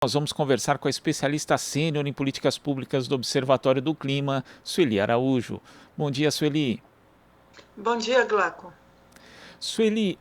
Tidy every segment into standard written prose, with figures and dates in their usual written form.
Nós vamos conversar com a especialista sênior em políticas públicas do Observatório do Clima, Sueli Araújo. Bom dia, Sueli. Bom dia, Glauco. Sueli,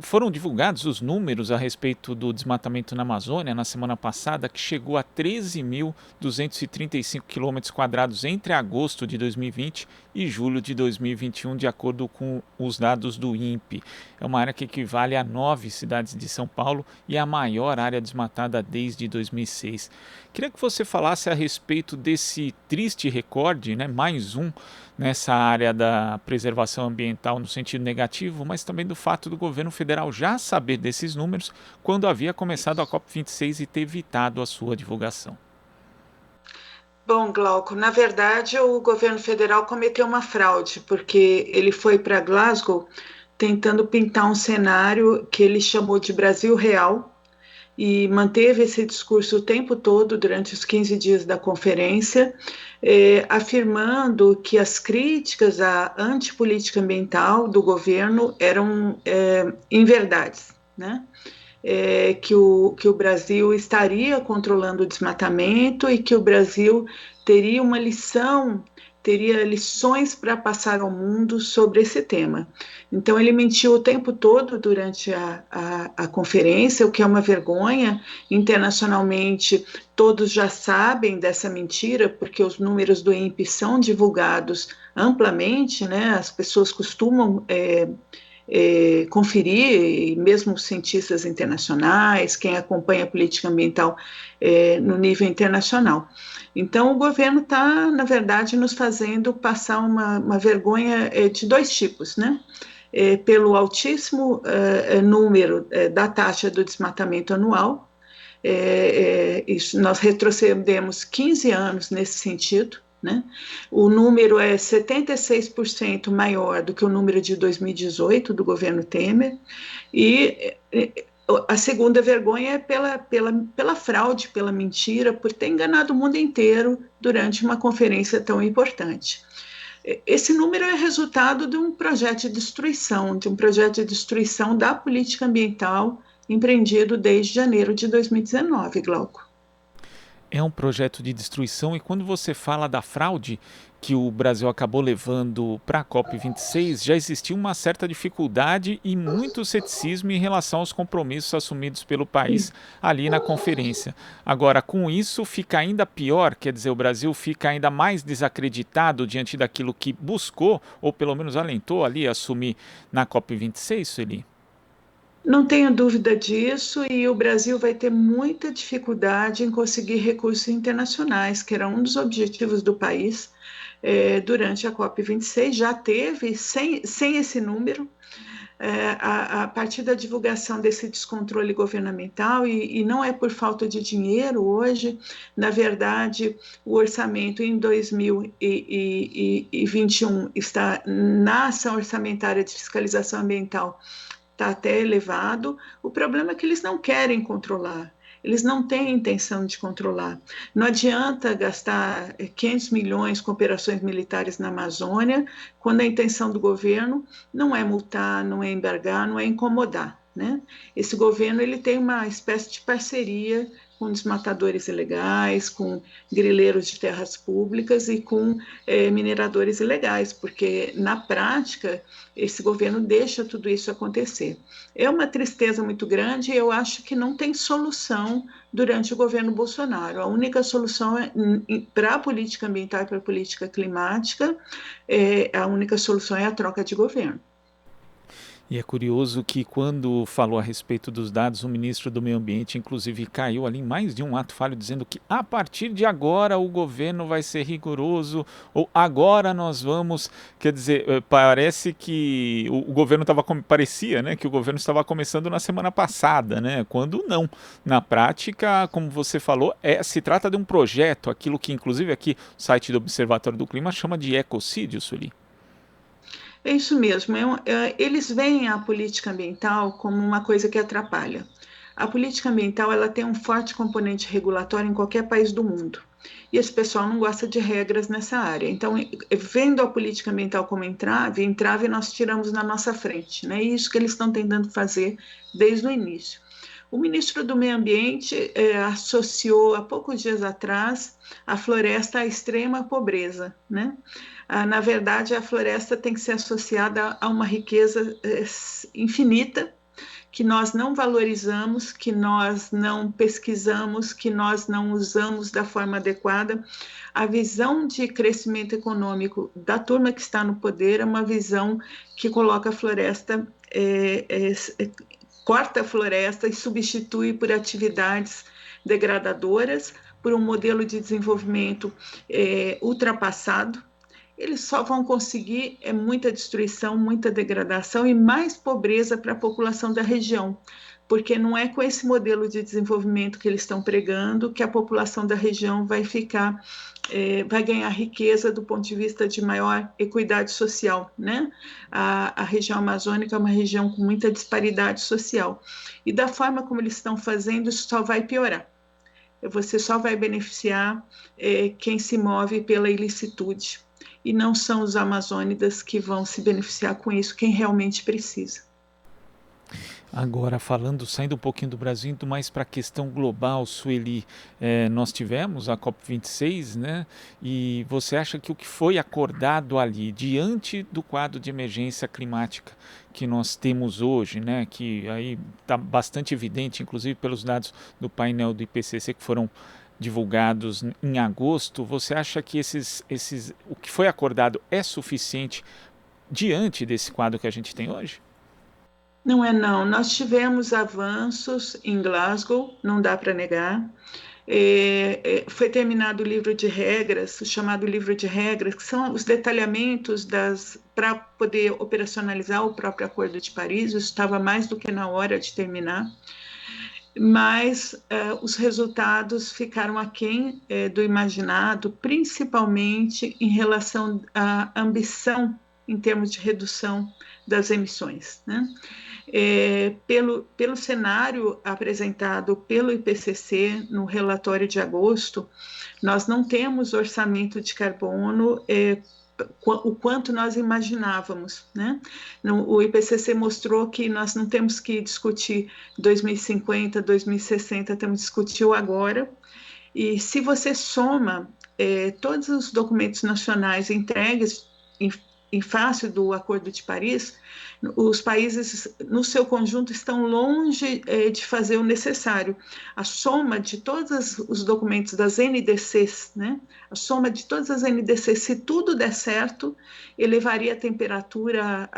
foram divulgados os números a respeito do desmatamento na Amazônia na semana passada, que chegou a 13.235 quilômetros quadrados entre agosto de 2020 e julho de 2021, de acordo com os dados do INPE. É uma área que equivale a 9 cidades de São Paulo e a maior área desmatada desde 2006. Queria que você falasse a respeito desse triste recorde, né, mais um, nessa área da preservação ambiental no sentido negativo, mas também do fato do governo federal já saber desses números quando havia começado a COP26 e ter evitado a sua divulgação. Bom, Glauco, na verdade, o governo federal cometeu uma fraude, porque ele foi para Glasgow tentando pintar um cenário que ele chamou de Brasil Real e manteve esse discurso o tempo todo durante os 15 dias da conferência, afirmando que as críticas à antipolítica ambiental do governo eram inverdades, né? Que o Brasil estaria controlando o desmatamento e que o Brasil teria uma lição, teria lições para passar ao mundo sobre esse tema. Então, ele mentiu o tempo todo durante a conferência, o que é uma vergonha. Internacionalmente, todos já sabem dessa mentira, porque os números do INPE são divulgados amplamente, né? As pessoas costumam conferir, e mesmo cientistas internacionais, quem acompanha a política ambiental no nível internacional. Então, o governo está, na verdade, nos fazendo passar uma vergonha de dois tipos, né? Pelo altíssimo número da taxa do desmatamento anual, nós retrocedemos 15 anos nesse sentido, né? O número é 76% maior do que o número de 2018 do governo Temer, e a segunda vergonha é pela fraude, pela mentira, por ter enganado o mundo inteiro durante uma conferência tão importante. Esse número é resultado de um projeto de destruição da política ambiental empreendido desde janeiro de 2019, Glauco. É um projeto de destruição e quando você fala da fraude que o Brasil acabou levando para a COP26, já existia uma certa dificuldade e muito ceticismo em relação aos compromissos assumidos pelo país ali na conferência. Agora, com isso, fica ainda pior, quer dizer, o Brasil fica ainda mais desacreditado diante daquilo que buscou, ou pelo menos alentou ali assumir na COP26, Sueli? Não tenha dúvida disso, e o Brasil vai ter muita dificuldade em conseguir recursos internacionais, que era um dos objetivos do país durante a COP26. Já teve, sem esse número, a partir da divulgação desse descontrole governamental, e não é por falta de dinheiro hoje. Na verdade, o orçamento em 2021 está na ação orçamentária de fiscalização ambiental, está até elevado. O problema é que eles não querem controlar, eles não têm intenção de controlar. Não adianta gastar 500 milhões com operações militares na Amazônia, quando a intenção do governo não é multar, não é embargar, não é incomodar, né? Esse governo ele tem uma espécie de parceria com desmatadores ilegais, com grileiros de terras públicas e com mineradores ilegais, porque na prática esse governo deixa tudo isso acontecer. É uma tristeza muito grande, e eu acho que não tem solução durante o governo Bolsonaro. A única solução para a política ambiental e para a política climática, a única solução é a troca de governo. E é curioso que quando falou a respeito dos dados, o ministro do Meio Ambiente, inclusive, caiu ali em mais de um ato falho, dizendo que a partir de agora o governo vai ser rigoroso, ou agora nós vamos, quer dizer, parece que o governo estava, parecia, né, que o governo estava começando na semana passada, né, quando não. Na prática, como você falou, se trata de um projeto, aquilo que inclusive aqui o site do Observatório do Clima chama de ecocídio, Sueli. É isso mesmo. Eles veem a política ambiental como uma coisa que atrapalha. A política ambiental ela tem um forte componente regulatório em qualquer país do mundo. E esse pessoal não gosta de regras nessa área. Então, vendo a política ambiental como entrave nós tiramos na nossa frente. Né? É isso que eles estão tentando fazer desde o início. O ministro do Meio Ambiente associou há poucos dias atrás a floresta à extrema pobreza, né? Na verdade, a floresta tem que ser associada a uma riqueza infinita que nós não valorizamos, que nós não pesquisamos, que nós não usamos da forma adequada. A visão de crescimento econômico da turma que está no poder é uma visão que coloca a floresta, corta a floresta e substitui por atividades degradadoras, por um modelo de desenvolvimento ultrapassado. Eles só vão conseguir muita destruição, muita degradação e mais pobreza para a população da região, porque não é com esse modelo de desenvolvimento que eles estão pregando que a população da região vai vai ganhar riqueza do ponto de vista de maior equidade social, né? A região amazônica é uma região com muita disparidade social e da forma como eles estão fazendo, isso só vai piorar. Você só vai beneficiar quem se move pela ilicitude. E não são os amazônidas que vão se beneficiar com isso, quem realmente precisa. Agora, saindo um pouquinho do Brasil, indo mais para a questão global, Sueli, nós tivemos a COP26, né? E você acha que o que foi acordado ali, diante do quadro de emergência climática que nós temos hoje, né? Que aí está bastante evidente, inclusive pelos dados do painel do IPCC que foram divulgados em agosto, você acha que o que foi acordado é suficiente diante desse quadro que a gente tem hoje? Não é não. Nós tivemos avanços em Glasgow, não dá para negar. Foi terminado o livro de regras, o chamado livro de regras, que são os detalhamentos para poder operacionalizar o próprio Acordo de Paris. Isso estava mais do que na hora de terminar. Mas os resultados ficaram aquém do imaginado, principalmente em relação à ambição em termos de redução das emissões, né? Pelo cenário apresentado pelo IPCC no relatório de agosto, nós não temos orçamento de carbono o quanto nós imaginávamos, né? O IPCC mostrou que nós não temos que discutir 2050, 2060, temos que discutir o agora. E se você soma todos os documentos nacionais entregues em face do Acordo de Paris, os países, no seu conjunto, estão longe de fazer o necessário. A soma de todos os documentos das NDCs, né? A soma de todas as NDCs, se tudo der certo, elevaria a temperatura,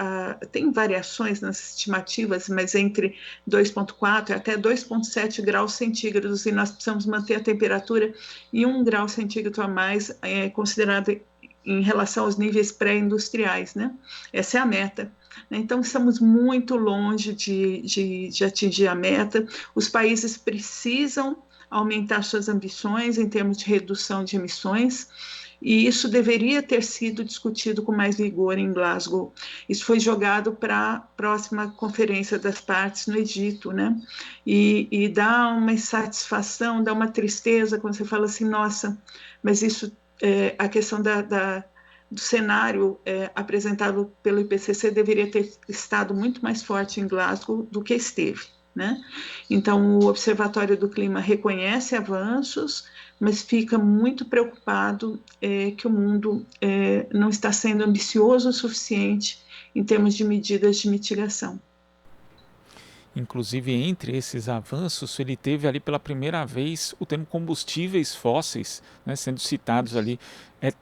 tem variações nas estimativas, mas entre 2,4 até 2,7 graus centígrados, e nós precisamos manter a temperatura em 1 grau centígrado a mais, considerado em relação aos níveis pré-industriais, né? Essa é a meta. Então, estamos muito longe de atingir a meta. Os países precisam aumentar suas ambições em termos de redução de emissões, e isso deveria ter sido discutido com mais vigor em Glasgow. Isso foi jogado para a próxima conferência das partes no Egito, né? E dá uma insatisfação, dá uma tristeza quando você fala assim, nossa, mas isso, a questão do cenário apresentado pelo IPCC deveria ter estado muito mais forte em Glasgow do que esteve, né? Então, o Observatório do Clima reconhece avanços, mas fica muito preocupado que o mundo não está sendo ambicioso o suficiente em termos de medidas de mitigação. Inclusive, entre esses avanços, ele teve ali pela primeira vez o termo combustíveis fósseis, né, sendo citados ali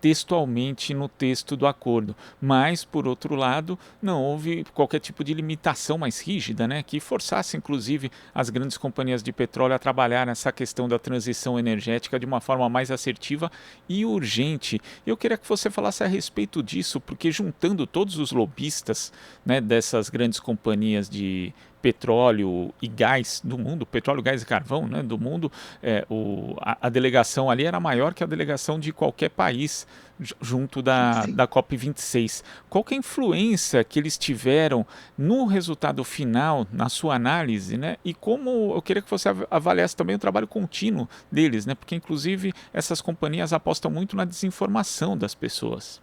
textualmente no texto do acordo. Mas, por outro lado, não houve qualquer tipo de limitação mais rígida, né, que forçasse, inclusive, as grandes companhias de petróleo a trabalhar nessa questão da transição energética de uma forma mais assertiva e urgente. Eu queria que você falasse a respeito disso, porque juntando todos os lobistas, né, dessas grandes companhias de petróleo e gás do mundo, petróleo, gás e carvão, né, do mundo, a delegação ali era maior que a delegação de qualquer país junto da COP26. Qual que é a influência que eles tiveram no resultado final, na sua análise, né? E como eu queria que você avaliasse também o trabalho contínuo deles, né? Porque inclusive essas companhias apostam muito na desinformação das pessoas.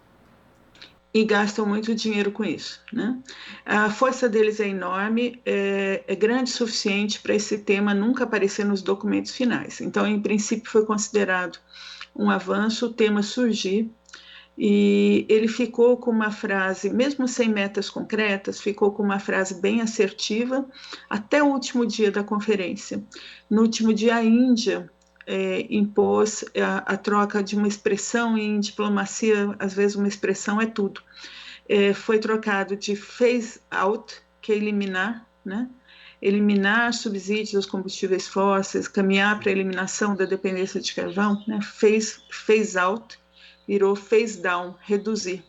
e gastam muito dinheiro com isso, né? A força deles é enorme, é grande o suficiente para esse tema nunca aparecer nos documentos finais. Então, em princípio, foi considerado um avanço o tema surgir, e ele ficou com uma frase, mesmo sem metas concretas, ficou com uma frase bem assertiva até o último dia da conferência. No último dia, a Índia impôs a troca de uma expressão. Em diplomacia, às vezes uma expressão é tudo. Foi trocado de phase out, que é eliminar, né? Eliminar subsídios aos combustíveis fósseis, caminhar para a eliminação da dependência de carvão, né? Phase out virou phase down, reduzir.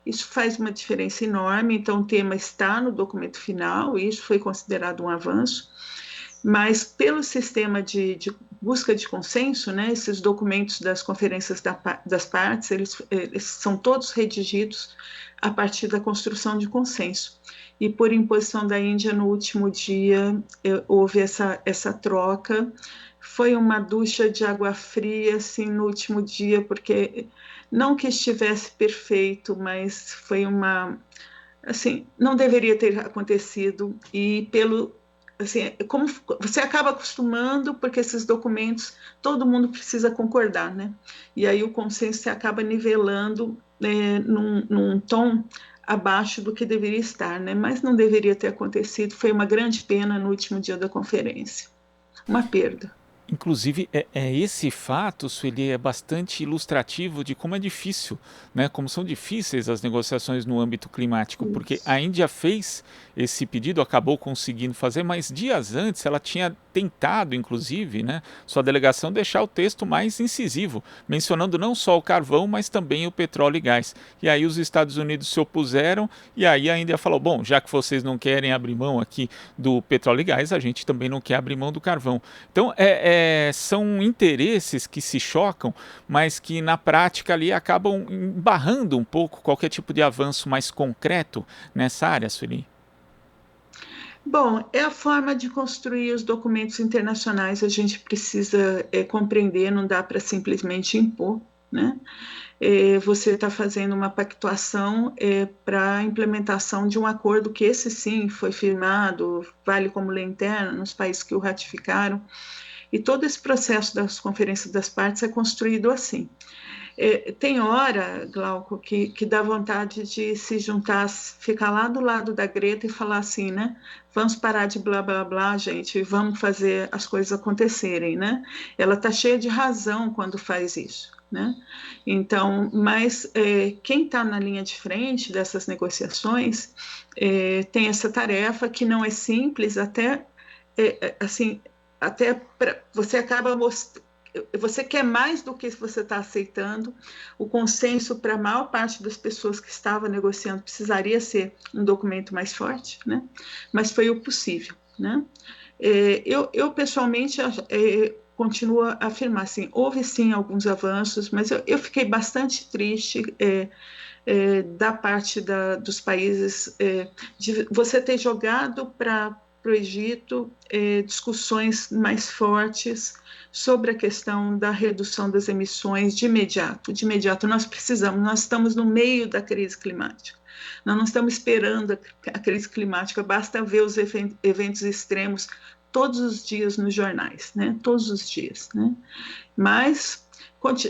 Isso faz uma diferença enorme, então o tema está no documento final, e isso foi considerado um avanço, mas pelo sistema de busca de consenso, né, esses documentos das conferências das partes, eles são todos redigidos a partir da construção de consenso. E por imposição da Índia, no último dia, houve essa troca. Foi uma ducha de água fria, assim, no último dia, porque não que estivesse perfeito, mas foi assim, não deveria ter acontecido, e assim, como você acaba acostumando, porque esses documentos todo mundo precisa concordar, né? E aí o consenso se acaba nivelando num tom abaixo do que deveria estar, né? Mas não deveria ter acontecido, foi uma grande pena no último dia da conferência, uma perda. Inclusive, esse fato, Sueli, é bastante ilustrativo de como é difícil, né? Como são difíceis as negociações no âmbito climático, porque Isso. a Índia fez esse pedido, acabou conseguindo fazer, mas dias antes ela tinha tentado, inclusive, né, sua delegação deixar o texto mais incisivo, mencionando não só o carvão, mas também o petróleo e gás. E aí os Estados Unidos se opuseram, e aí a Índia falou, bom, já que vocês não querem abrir mão aqui do petróleo e gás, a gente também não quer abrir mão do carvão. Então, são interesses que se chocam, mas que na prática ali acabam barrando um pouco qualquer tipo de avanço mais concreto nessa área, Sueli. Bom, é a forma de construir os documentos internacionais, a gente precisa compreender, não dá para simplesmente impor, né? Você está fazendo uma pactuação para a implementação de um acordo que esse sim foi firmado, vale como lei interna nos países que o ratificaram, e todo esse processo das conferências das partes é construído assim. Tem hora, Glauco, que dá vontade de se juntar, ficar lá do lado da Greta e falar assim, né? Vamos parar de blá blá blá, gente, vamos fazer as coisas acontecerem, né? Ela está cheia de razão quando faz isso, né? Então, mas quem está na linha de frente dessas negociações tem essa tarefa que não é simples, até assim, até você acaba mostrando. Você quer mais do que você está aceitando. O consenso para a maior parte das pessoas que estavam negociando precisaria ser um documento mais forte, né? Mas foi o possível, né? Eu pessoalmente continuo a afirmar assim, houve sim alguns avanços, mas eu fiquei bastante triste da parte dos países de você ter jogado para o Egito discussões mais fortes sobre a questão da redução das emissões de imediato. De imediato, nós estamos no meio da crise climática. Nós não estamos esperando a crise climática, basta ver os eventos extremos todos os dias nos jornais, né? Todos os dias, né? Mas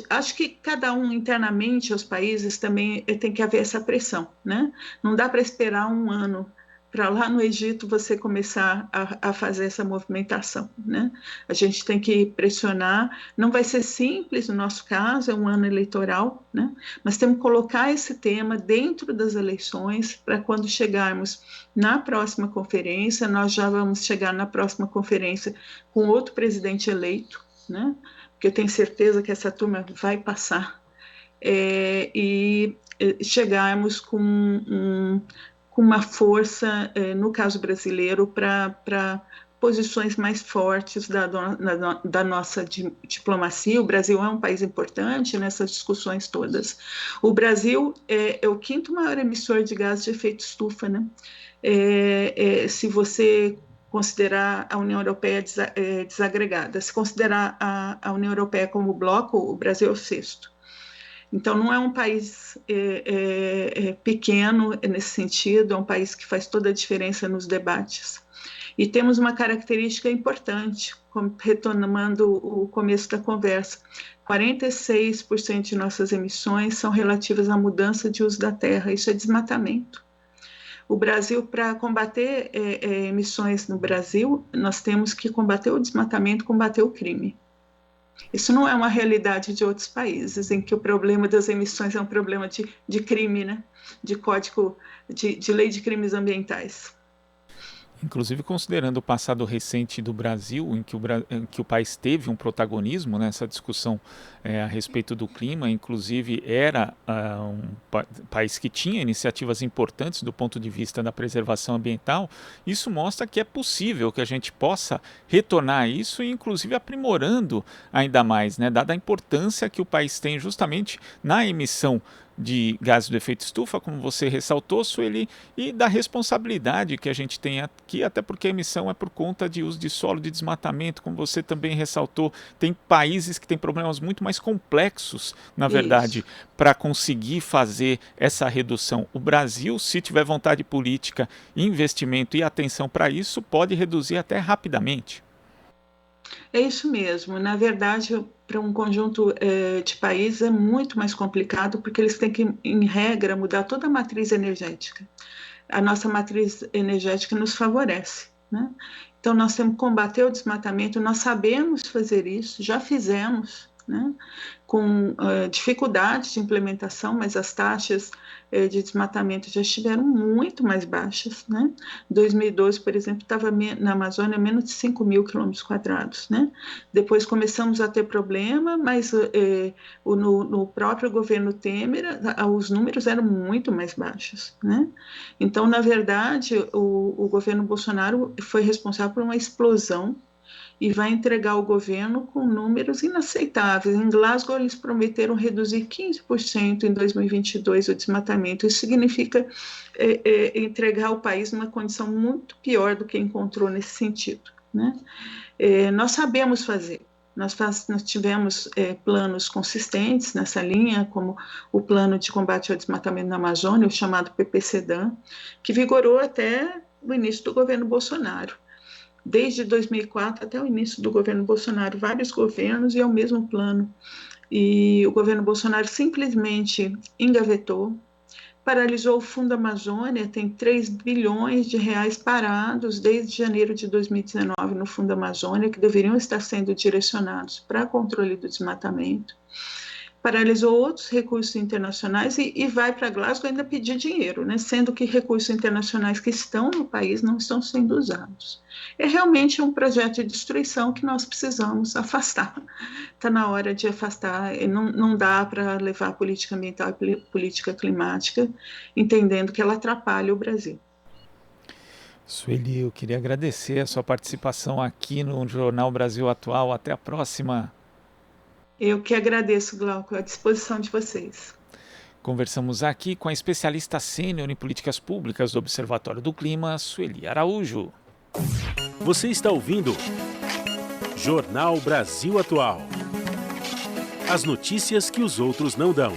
acho que cada um internamente, os países também tem que haver essa pressão, né? Não dá para esperar um ano para lá no Egito você começar a fazer essa movimentação, né? A gente tem que pressionar, não vai ser simples no nosso caso, é um ano eleitoral, né? Mas temos que colocar esse tema dentro das eleições para quando chegarmos na próxima conferência, nós já vamos chegar na próxima conferência com outro presidente eleito, né? Porque eu tenho certeza que essa turma vai passar e chegarmos com uma força, no caso brasileiro, para posições mais fortes da nossa diplomacia. O Brasil é um país importante nessas discussões todas. O Brasil é o quinto maior emissor de gases de efeito estufa, né? Se você considerar a União Europeia desagregada, se considerar a União Europeia como bloco, o Brasil é o sexto. Então, não é um país pequeno nesse sentido, é um país que faz toda a diferença nos debates. E temos uma característica importante, retomando o começo da conversa: 46% de nossas emissões são relativas à mudança de uso da terra, isso é desmatamento. O Brasil, para combater emissões no Brasil, nós temos que combater o desmatamento, combater o crime. Isso não é uma realidade de outros países, em que o problema das emissões é um problema de crime, né? De código, de lei de crimes ambientais. Inclusive considerando o passado recente do Brasil, em que o país teve um protagonismo nessa discussão a respeito do clima, inclusive era um país que tinha iniciativas importantes do ponto de vista da preservação ambiental, isso mostra que é possível que a gente possa retornar a isso e inclusive aprimorando ainda mais, né, dada a importância que o país tem justamente na emissão de gases do efeito estufa, como você ressaltou, Sueli, e da responsabilidade que a gente tem aqui, até porque a emissão é por conta de uso de solo, de desmatamento, como você também ressaltou. Tem países que têm problemas muito mais complexos, na verdade, para conseguir fazer essa redução. O Brasil, se tiver vontade política, investimento e atenção para isso, pode reduzir até rapidamente. É isso mesmo. Na verdade, para um conjunto de países é muito mais complicado, porque eles têm que, em regra, mudar toda a matriz energética. A nossa matriz energética nos favorece, né? Então, nós temos que combater o desmatamento, nós sabemos fazer isso, já fizemos, né? Com dificuldade de implementação, mas as taxas de desmatamento já estiveram muito mais baixas, né? 2012, por exemplo, estava na Amazônia menos de 5 mil quilômetros quadrados, né? Depois começamos a ter problema, mas no próprio governo Temer, os números eram muito mais baixos, né? Então, na verdade, o governo Bolsonaro foi responsável por uma explosão e vai entregar o governo com números inaceitáveis. Em Glasgow, eles prometeram reduzir 15% em 2022 o desmatamento. Isso significa entregar o país numa condição muito pior do que encontrou nesse sentido, né? Nós sabemos fazer. Nós tivemos planos consistentes nessa linha, como o Plano de Combate ao Desmatamento na Amazônia, o chamado PPCDAM, que vigorou até o início do governo Bolsonaro. Desde 2004 até o início do governo Bolsonaro, vários governos e é o mesmo plano. E o governo Bolsonaro simplesmente engavetou, paralisou o Fundo Amazônia, tem 3 bilhões de reais parados desde janeiro de 2019 no Fundo Amazônia, que deveriam estar sendo direcionados para controle do desmatamento. Paralisou outros recursos internacionais e vai para Glasgow ainda pedir dinheiro, né? Sendo que recursos internacionais que estão no país não estão sendo usados. É realmente um projeto de destruição que nós precisamos afastar. Está na hora de afastar, não dá para levar a política ambiental e política climática, entendendo que ela atrapalha o Brasil. Sueli, eu queria agradecer a sua participação aqui no Jornal Brasil Atual. Até a próxima. Eu que agradeço, Glauco, à disposição de vocês. Conversamos aqui com a especialista sênior em políticas públicas do Observatório do Clima, Sueli Araújo. Você está ouvindo Jornal Brasil Atual. As notícias que os outros não dão.